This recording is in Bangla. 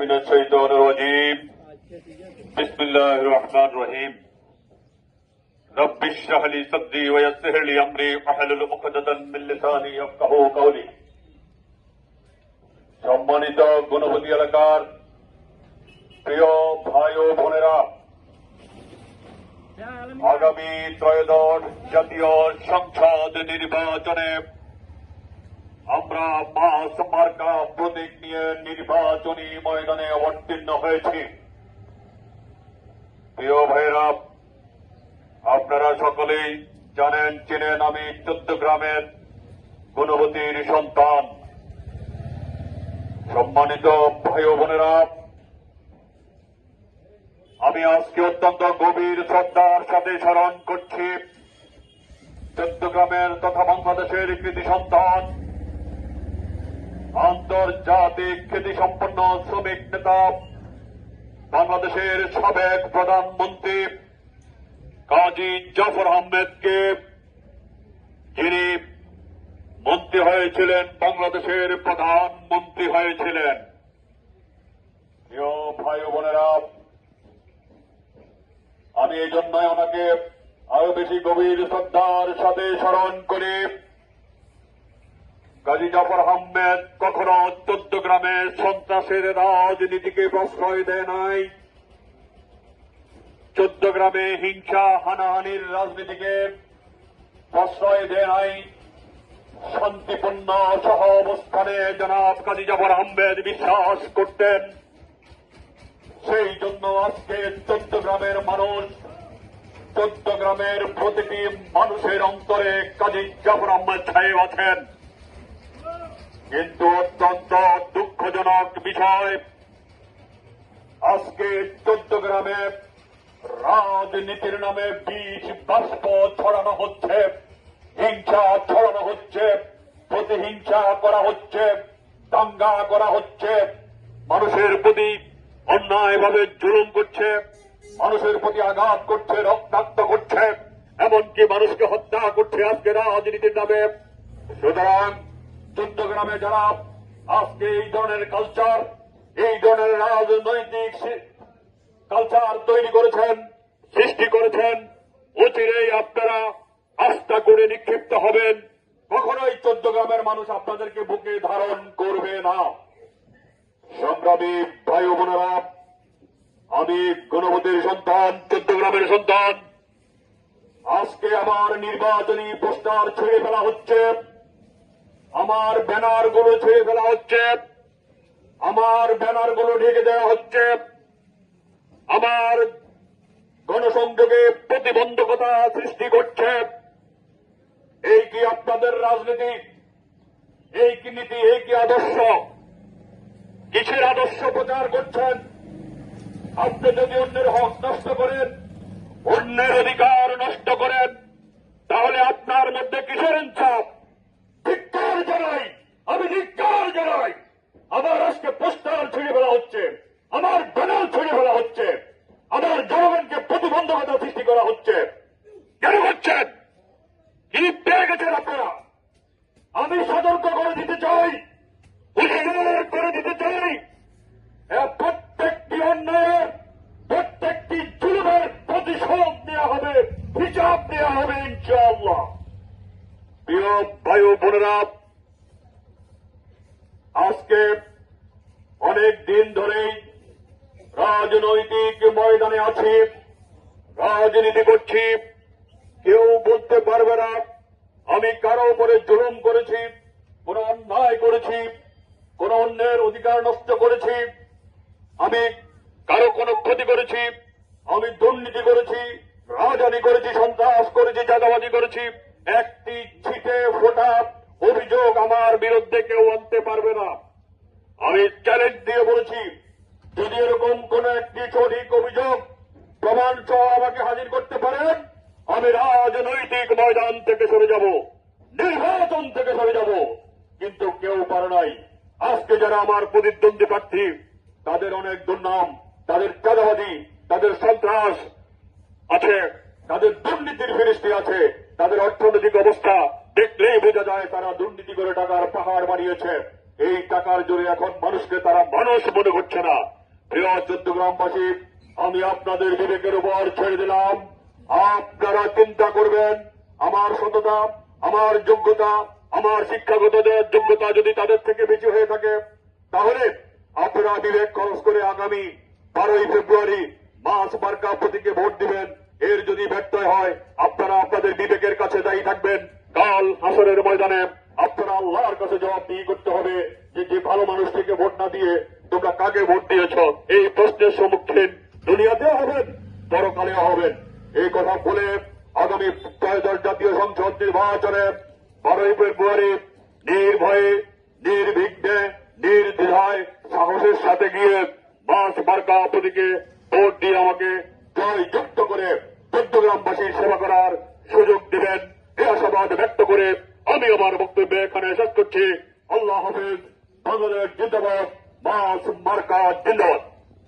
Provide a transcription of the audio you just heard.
من الشيطان الرجيم بسم الله الرحمن الرحيم رب اشرح لي صدري ويسر لي امري واحلل عقدة من لساني يفقهوا قولي সম্মানিত গুণবতী এলাকার প্রিয় ভাই ও বোনেরা, আগামী ত্রয়োদশ জাতীয় সংসদ নির্বাচনে আমরা মাস মার্কা প্রতীক নিয়ে নির্বাচনী ময়দানে অবতীর্ণ হয়েছি। প্রিয় ভাইরা, আপনারা সকলেই জানেন চেনেন আমি 14 গ্রামের গুণবতীর সন্তান। সম্মানিত ভাই ও বোনেরা, আমি আজকে অত্যন্ত গভীর শ্রদ্ধার সাথে স্মরণ করছি 14 গ্রামের তথা বাংলাদেশের কৃতি সন্তান, আন্তর্জাতিক খ্যাতিসম্পন্ন শ্রমিক নেতা, বাংলাদেশের সাবেক প্রধানমন্ত্রী কাজী জাফর আহমেদকে, যিনি মন্ত্রী হয়েছিলেন, বাংলাদেশের প্রধানমন্ত্রী হয়েছিলেন। প্রিয় ভাই ও বোনেরা, আমি এই জন্যই ওনাকে আরো বেশি গভীর শ্রদ্ধার সাথে স্মরণ করি। কাজী জাফর আহমেদ কখনো 14 গ্রামের সন্ত্রাসের রাজনীতিকে প্রশ্রয় দেয় নাই, 14 গ্রামে হিংসা হানাহানির রাজনীতিকে প্রশ্রয় দেয় নাই। শান্তিপূর্ণ সহ অবস্থানে জনাব কাজী জাফর আহমেদ বিশ্বাস করতেন। সেই জন্য আজকে 14 গ্রামের মানুষ, 14 গ্রামের প্রতিটি মানুষের অন্তরে কাজী জাফর আহমেদ সাহেব আছেন। কিন্তু অত্যন্ত দুঃখজনক বিষয়, আজকে 14 গ্রামে রাজনীতির নামে বিষ বাষ্প ছড়ানো হচ্ছে, হিংসা ছড়ানো হচ্ছে, প্রতিহিংসা করা হচ্ছে, দাঙ্গা করা হচ্ছে, মানুষের প্রতি অন্যায়ভাবে জুলুম করছে, মানুষের প্রতি আঘাত করছে, রক্তাক্ত করছে, এমনকি মানুষকে হত্যা করছে আজকে রাজনীতির নামে। সুতরাং 14 গ্রামে যারা আজকে এই ধরনের কালচার, এই ধরনের রাজনৈতিক কালচার তৈরি করেছেন, সৃষ্টি করেছেন, অচিরেই আপনারা আস্থা করে নিক্ষিপ্ত হবেন। কখনোই 14 গ্রামের মানুষ আপনাদেরকে বুকে ধারণ করবে না। সংগ্রামী ভাই ও বোনেরা, আমি গুণবতীর সন্তান, 14 গ্রামের সন্তান। আজকে আমার নির্বাচনী পোস্টার ছেড়ে ফেলা হচ্ছে, আমার ব্যানারগুলো ছেড়ে ফেলা হচ্ছে, আমার ব্যানারগুলো ঢেকে দেওয়া হচ্ছে, আমার গণসংযোগে প্রতিবন্ধকতা সৃষ্টি করছে। এই কি আপনাদের রাজনীতি? এই কি নীতি? এই কি আদর্শ? কিসের আদর্শ প্রচার করছেন? আপনি যদি অন্যের হক নষ্ট করেন, অন্যের অধিকার নষ্ট করেন, তাহলে আপনার মধ্যে কিসের ইনসাফ? ধিক্কার জানাই, আমি ধিক্কার জানাই। আমার আজকে পোস্টার ছিঁড়ে ফেলা হচ্ছে, আমার ব্যানার ছিঁড়ে ফেলা হচ্ছে, আমার জনগণকে প্রতিবন্ধকতা সৃষ্টি করা হচ্ছে। কেন হচ্ছেন? কি পেয়ে গেছেন আপনারা? আমি সতর্ক করে দিতে চাই, হুঁশিয়ার করে দিতে চাই, প্রত্যেকটি অন্যায়ের, প্রত্যেকটি জুলুমের প্রতিশোধ নেওয়া হবে, হিসাব নেওয়া হবে ইনশাআল্লাহ। প্রিয় ভাই ও বোনেরা, আজকে অনেক দিন ধরেই রাজনৈতিক ময়দানে আছি, রাজনীতি করছি। কেউ বলতে পারবে না আমি কারো উপরে জুলুম করেছি, কোন অন্যায় করেছি, কোন অন্যের অধিকার নষ্ট করেছি, আমি কারো কোনো ক্ষতি করেছি, আমি দুর্নীতি করেছি, রাজনীতি করেছি, সন্ত্রাস করেছি, চাঁদাবাজি করেছি। একটি ছিটে ফোটা অভিযোগ আমার বিরুদ্ধে কেউ আনতে পারবে না। আমি চ্যালেঞ্জ দিয়ে বলেছি, যদি এরকম কোন একটি সঠিক অভিযোগ প্রমাণ সহ আমাকে হাজির করতে পারেন, আমি রাজনৈতিক ময়দান থেকে সরে যাব, নির্বাচন থেকে সরে যাব। কিন্তু কেউ পারে নাই। আজকে যারা আমার প্রতিদ্বন্দ্বী প্রার্থী, তাদের অনেক দুর্নাম, তাদের চাঁদাবাজি, তাদের সন্ত্রাস আছে, তাদের দুর্নীতির ফিরিস্তি আছে, তাদের অর্থনৈতিক অবস্থা দেখলেই বোঝা যায় তারা দুর্নীতি করে টাকার পাহাড় বানিয়েছে। এই টাকার জোরে এখন মানুষকে তারা মানুষ মনে করছে না। প্রিয় চট্টগ্রামবাসী, আমি আপনাদের বিবেকের উপর ছেড়ে দিলাম। আপনারা চিন্তা করবেন, আমার সততা, আমার যোগ্যতা, আমার শিক্ষাগত যোগ্যতা যদি তাদের থেকে বেশি হয়ে থাকে, তাহলে আপনারা বিবেক খরচ করে আগামী 12ই ফেব্রুয়ারি মাস মার্কা প্রতীকে ভোট দিবেন। এর যদি ব্যর্থ হয়, আপনারা আপনাদের বিবেকের কাছে দায়ী থাকবেন। কাল হাসরের ময়দানে আপনারা আল্লাহর কাছে জবাবদিহি করতে হবে যে ভালো মানুষটিকে ভোট না দিয়ে তোমরা কাকে ভোট দিয়েছ। এই প্রশ্নের সম্মুখীন দুনিয়াতেও হবেন, পরকালেও হবেন। এই কথা বলে আগামী ত্রয়োদশ জাতীয় সংসদ নির্বাচনে 12ই ফেব্রুয়ারি নির্ভয়ে, নির্বিঘ্নে, নির্দ্বিধায়, সাহসের সাথে গিয়ে মাস মার্কা প্রতীকে ভোট দিয়ে আমাকে জয়যুক্ত করে চট্টগ্রামবাসীর সেবা করার সুযোগ দিবেন। এই আশাবাদ ব্যক্ত করে আমি আমার বক্তব্য এখানে শেষ করছি। আল্লাহ হাফেজ। বাংলাদেশ জিন্দাবাদ। মাস মার্কা জিন্দাবাদ।